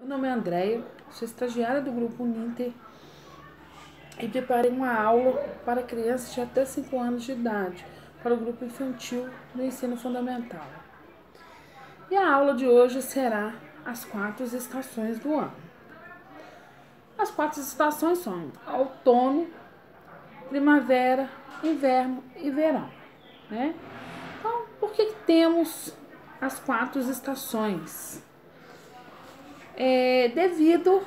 Meu nome é Andréia, sou estagiária do Grupo Uninter e preparei uma aula para crianças de até 5 anos de idade, para o grupo infantil do ensino fundamental. E a aula de hoje será as 4 estações do ano. As 4 estações são outono, primavera, inverno e verão, né? Então, por que temos as 4 estações? Devido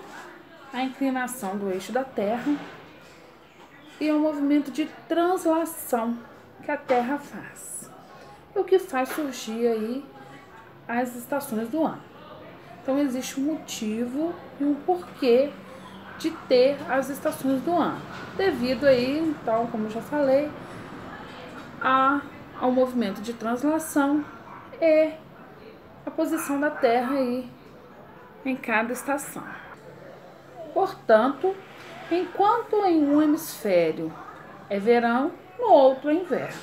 à inclinação do eixo da Terra e ao movimento de translação que a Terra faz, o que faz surgir aí as estações do ano. Então existe um motivo e um porquê de ter as estações do ano, devido aí, então, como eu já falei, ao movimento de translação e a posição da Terra aí em cada estação. Portanto, enquanto em um hemisfério é verão, no outro é inverno.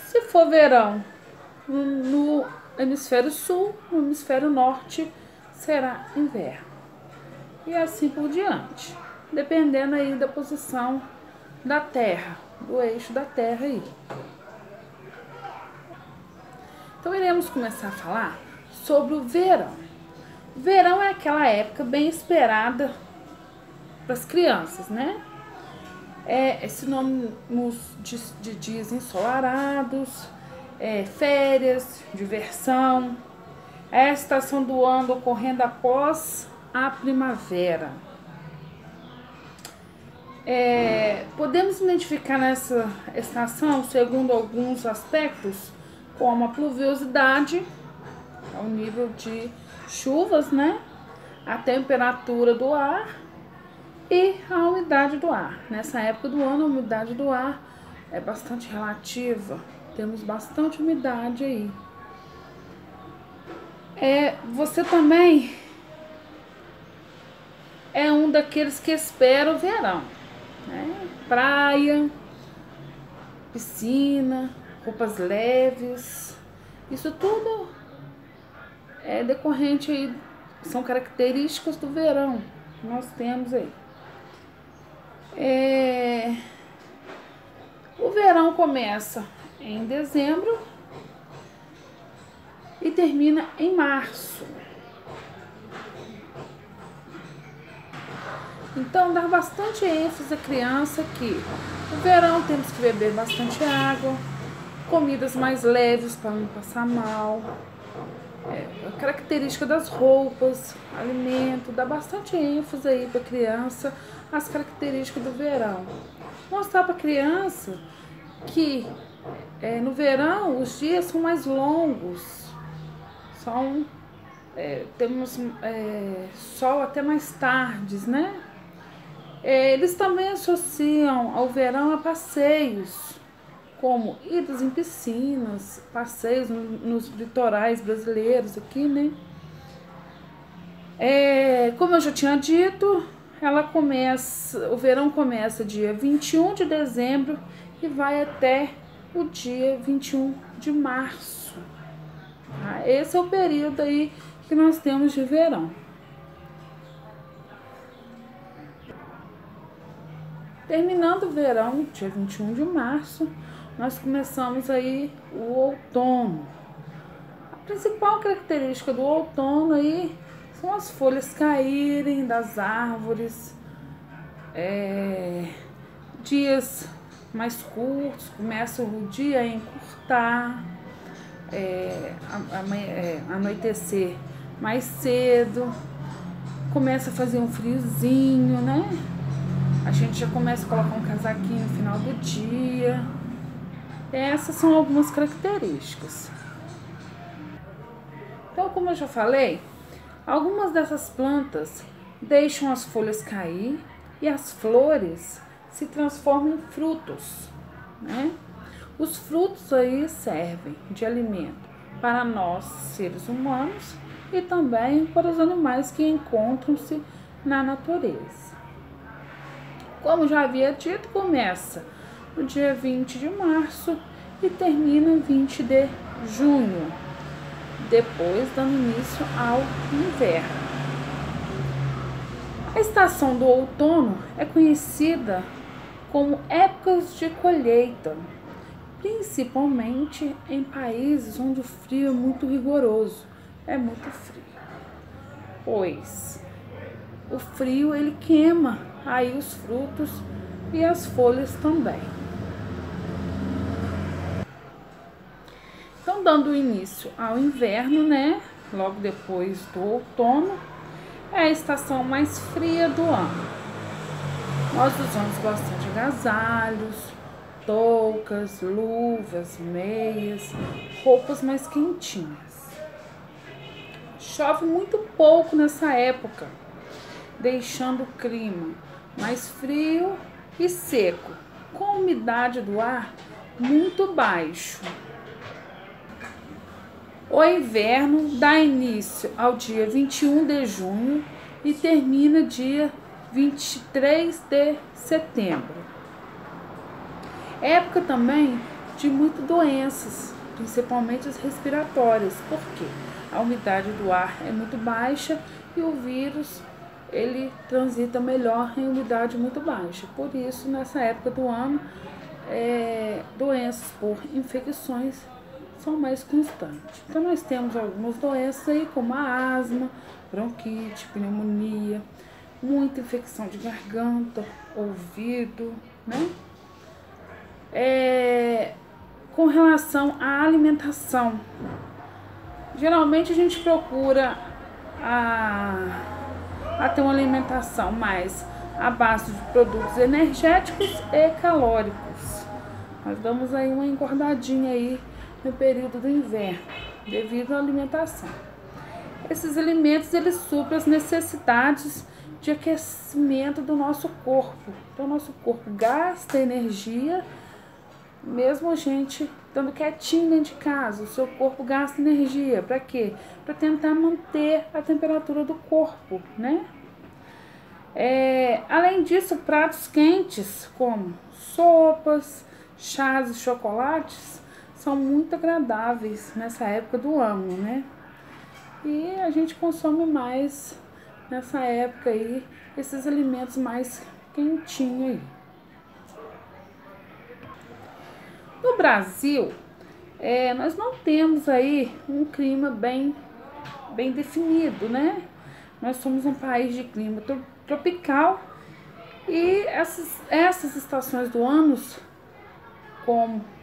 Se for verão no hemisfério sul, no hemisfério norte será inverno. E assim por diante, dependendo aí da posição da Terra, do eixo da Terra aí. Então iremos começar a falar sobre o verão. Verão é aquela época bem esperada para as crianças, né? É sinônimo de dias ensolarados, férias, diversão. É a estação do ano ocorrendo após a primavera. Podemos identificar nessa estação, segundo alguns aspectos, como a pluviosidade, o nível de chuvas, né? A temperatura do ar e a umidade do ar. Nessa época do ano, a umidade do ar é bastante relativa. Temos bastante umidade aí. Você também é um daqueles que espera o verão, né? Praia, piscina, roupas leves, isso tudo é decorrente aí, são características do verão que nós temos aí. O verão começa em dezembro e termina em março. Então, dá bastante ênfase à criança que no verão temos que beber bastante água, comidas mais leves para não passar mal. A característica das roupas, alimento, dá bastante ênfase aí para a criança, as características do verão. Mostrar para a criança que no verão os dias são mais longos, temos sol até mais tardes, né? Eles também associam ao verão a passeios, como idas em piscinas, passeios nos litorais brasileiros aqui, né? Como eu já tinha dito, o verão começa dia 21 de dezembro e vai até o dia 21 de março. Tá? Esse é o período aí que nós temos de verão. Terminando o verão, dia 21 de março, nós começamos aí o outono. A principal característica do outono aí são as folhas caírem das árvores, dias mais curtos, começa o dia a encurtar, anoitecer mais cedo, começa a fazer um friozinho, né? A gente já começa a colocar um casaquinho no final do dia. Essas são algumas características. Então, como eu já falei, algumas dessas plantas deixam as folhas cair e as flores se transformam em frutos, né? Os frutos aí servem de alimento para nós, seres humanos, e também para os animais que encontram-se na natureza. Como já havia dito, começa no dia 20 de março e termina em 20 de junho, depois dando início ao inverno. A estação do outono é conhecida como épocas de colheita, principalmente em países onde o frio é muito rigoroso, é muito frio, pois o frio ele queima aí os frutos e as folhas também. Então, dando início ao inverno, né? Logo depois do outono, é a estação mais fria do ano. Nós usamos bastante agasalhos, toucas, luvas, meias, roupas mais quentinhas. Chove muito pouco nessa época, deixando o clima mais frio e seco, com a umidade do ar muito baixo. O inverno dá início ao dia 21 de junho e termina dia 23 de setembro. Época também de muitas doenças, principalmente as respiratórias, porque a umidade do ar é muito baixa e o vírus ele transita melhor em umidade muito baixa. Por isso, nessa época do ano, doenças por infecções são mais constantes. Então, nós temos algumas doenças aí, como a asma, bronquite, pneumonia, muita infecção de garganta, ouvido, né? Com relação à alimentação, geralmente a gente procura a ter uma alimentação mais à base de produtos energéticos e calóricos. Nós damos aí uma engordadinha aí no período do inverno, devido à alimentação. Esses alimentos, eles suprem as necessidades de aquecimento do nosso corpo. Então, nosso corpo gasta energia, mesmo a gente estando quietinho dentro de casa, o seu corpo gasta energia. Para quê? Para tentar manter a temperatura do corpo, né? Além disso, pratos quentes, como sopas, chás e chocolates, são muito agradáveis nessa época do ano, né? E a gente consome mais nessa época aí, esses alimentos mais quentinhos aí. No Brasil, nós não temos aí um clima bem definido, né? Nós somos um país de clima tropical e essas estações do ano, como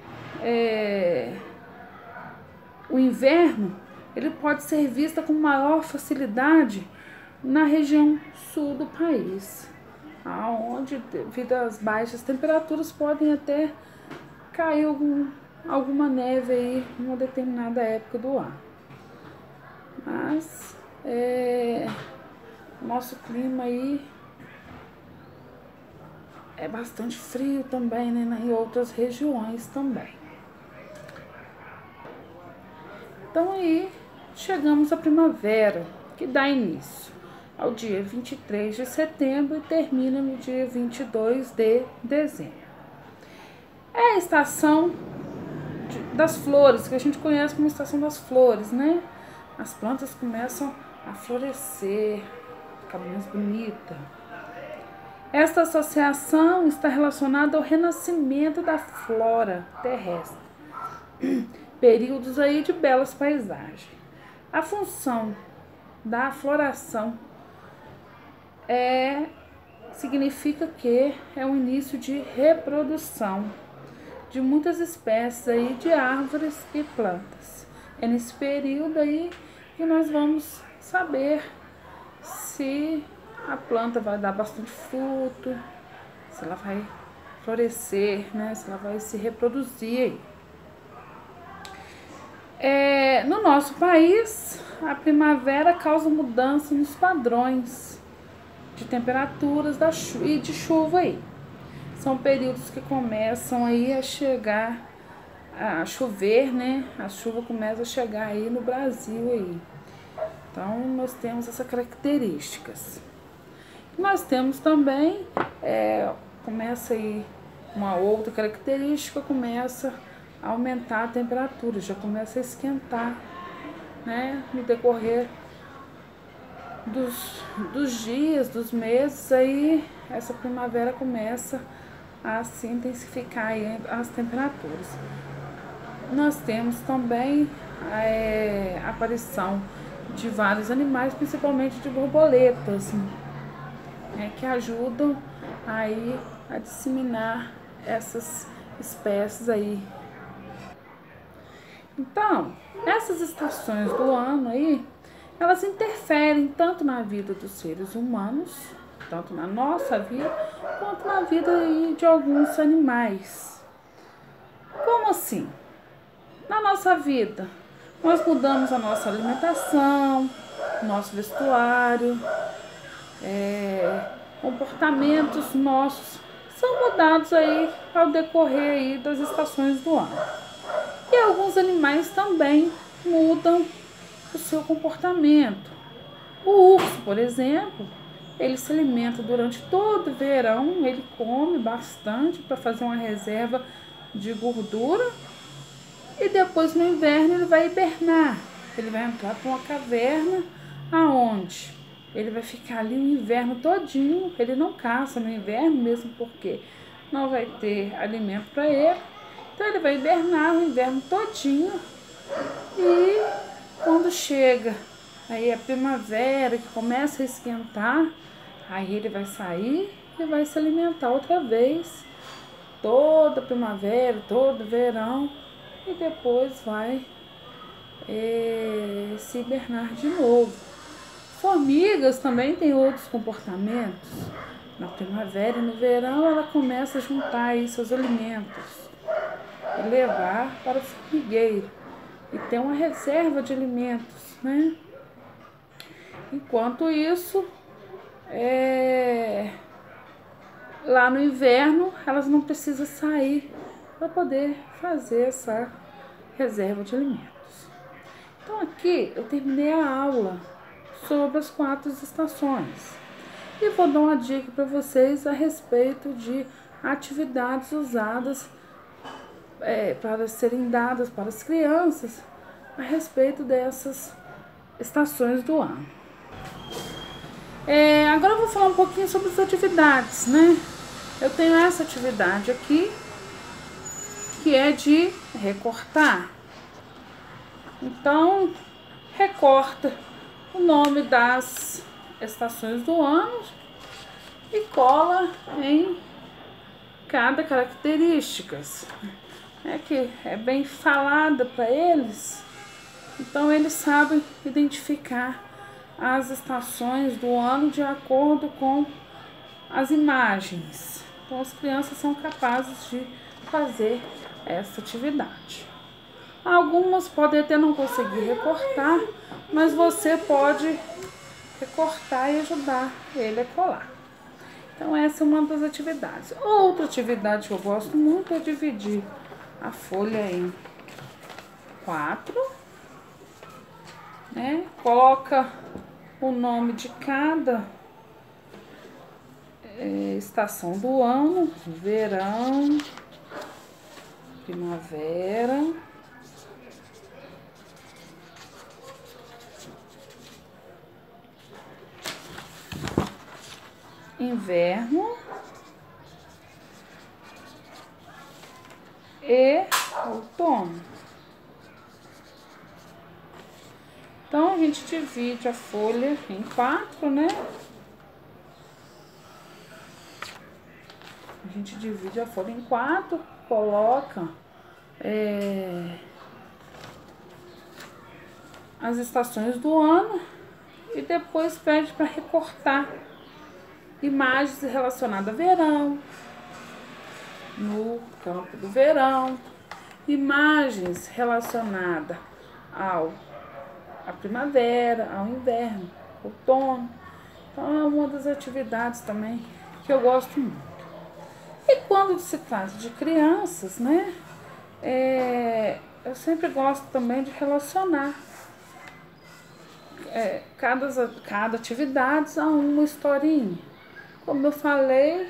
o inverno, ele pode ser visto com maior facilidade na região sul do país, onde, devido às baixas temperaturas, podem até cair alguma neve aí em uma determinada época do ano. Mas nosso clima aí é bastante frio também, né? Em outras regiões também. Então aí chegamos à primavera, que dá início ao dia 23 de setembro e termina no dia 22 de dezembro. É a estação das flores, que a gente conhece como estação das flores, né? As plantas começam a florescer, ficar mais bonita. Esta associação está relacionada ao renascimento da flora terrestre, períodos aí de belas paisagens. A função da floração significa que é o início de reprodução de muitas espécies aí de árvores e plantas. É nesse período aí que nós vamos saber se a planta vai dar bastante fruto, se ela vai florescer, né? Se ela vai se reproduzir aí. No nosso país, a primavera causa mudança nos padrões de temperaturas e de chuva aí. São períodos que começam aí a chegar, a chover, né? A chuva começa a chegar aí no Brasil aí. Então, nós temos essas características. Nós temos também, começa aí uma outra característica, começa a aumentar a temperatura, já começa a esquentar, né? No decorrer dos dias, dos meses, aí essa primavera começa a se intensificar aí as temperaturas. Nós temos também a aparição de vários animais, principalmente de borboletas, que ajudam aí a disseminar essas espécies aí. Então, essas estações do ano aí, elas interferem tanto na vida dos seres humanos, tanto na nossa vida, quanto na vida aí de alguns animais. Como assim? Na nossa vida, nós mudamos a nossa alimentação, nosso vestuário, comportamentos nossos são mudados aí ao decorrer aí das estações do ano. E alguns animais também mudam o seu comportamento. O urso, por exemplo, ele se alimenta durante todo o verão, ele come bastante para fazer uma reserva de gordura. E depois no inverno ele vai hibernar. Ele vai entrar para uma caverna aonde ele vai ficar ali o inverno todinho. Ele não caça no inverno mesmo porque não vai ter alimento para ele. Então ele vai hibernar o inverno todinho. E quando chega aí a primavera, que começa a esquentar, aí ele vai sair e vai se alimentar outra vez. Toda primavera, todo verão. E depois vai se hibernar de novo. Formigas também têm outros comportamentos. Na primavera e no verão ela começa a juntar aí seus alimentos e levar para o formigueiro e ter uma reserva de alimentos, né? Enquanto isso, lá no inverno elas não precisam sair para poder fazer essa reserva de alimentos. Então aqui eu terminei a aula sobre as 4 estações e vou dar uma dica para vocês a respeito de atividades usadas para serem dadas para as crianças a respeito dessas estações do ano. Agora eu vou falar um pouquinho sobre as atividades, né? Eu tenho essa atividade aqui, que é de recortar. Então, recorta o nome das estações do ano e cola em cada característica, que é bem falada para eles. Então, eles sabem identificar as estações do ano de acordo com as imagens. Então, as crianças são capazes de fazer essa atividade. Algumas podem até não conseguir recortar, mas você pode recortar e ajudar ele a colar. Então essa é uma das atividades. Outra atividade que eu gosto muito é dividir a folha em 4, né? Coloca o nome de cada estação do ano: verão, primavera, inverno e outono. Então a gente divide a folha em 4, né? A gente divide a folha em 4, coloca as estações do ano e depois pede para recortar imagens relacionadas a verão, no campo do verão, imagens relacionadas à primavera, ao inverno, outono. Então é uma das atividades também que eu gosto muito. E quando se trata de crianças, né, eu sempre gosto também de relacionar cada atividade a uma historinha. Como eu falei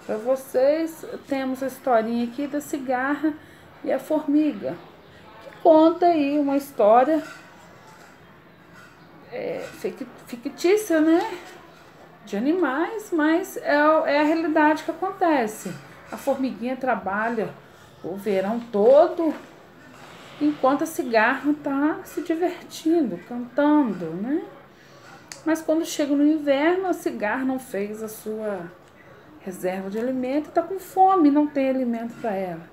para vocês, temos a historinha aqui da cigarra e a formiga, que conta aí uma história fictícia, né? De animais, mas é a realidade que acontece. A formiguinha trabalha o verão todo, enquanto a cigarra está se divertindo, cantando, né? Mas quando chega no inverno, a cigarra não fez a sua reserva de alimento, está com fome, não tem alimento para ela.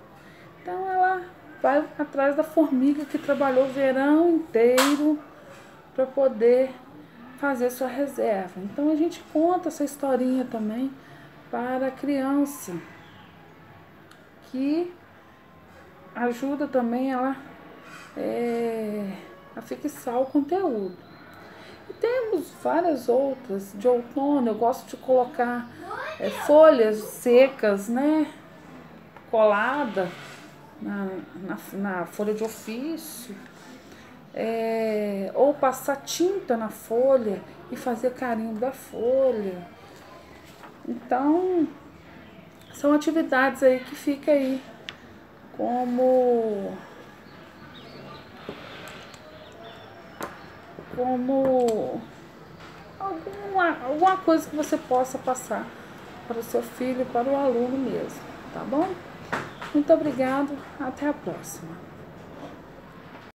Então ela vai atrás da formiga que trabalhou o verão inteiro para poder fazer sua reserva. Então a gente conta essa historinha também para a criança, que ajuda também ela a fixar o conteúdo. E temos várias outras de outono. Eu gosto de colocar folhas secas, né, colada na folha de ofício, ou passar tinta na folha e fazer carinho da folha. Então são atividades aí que fica aí como alguma coisa que você possa passar para o seu filho, para o aluno mesmo, tá bom? Muito obrigado, até a próxima.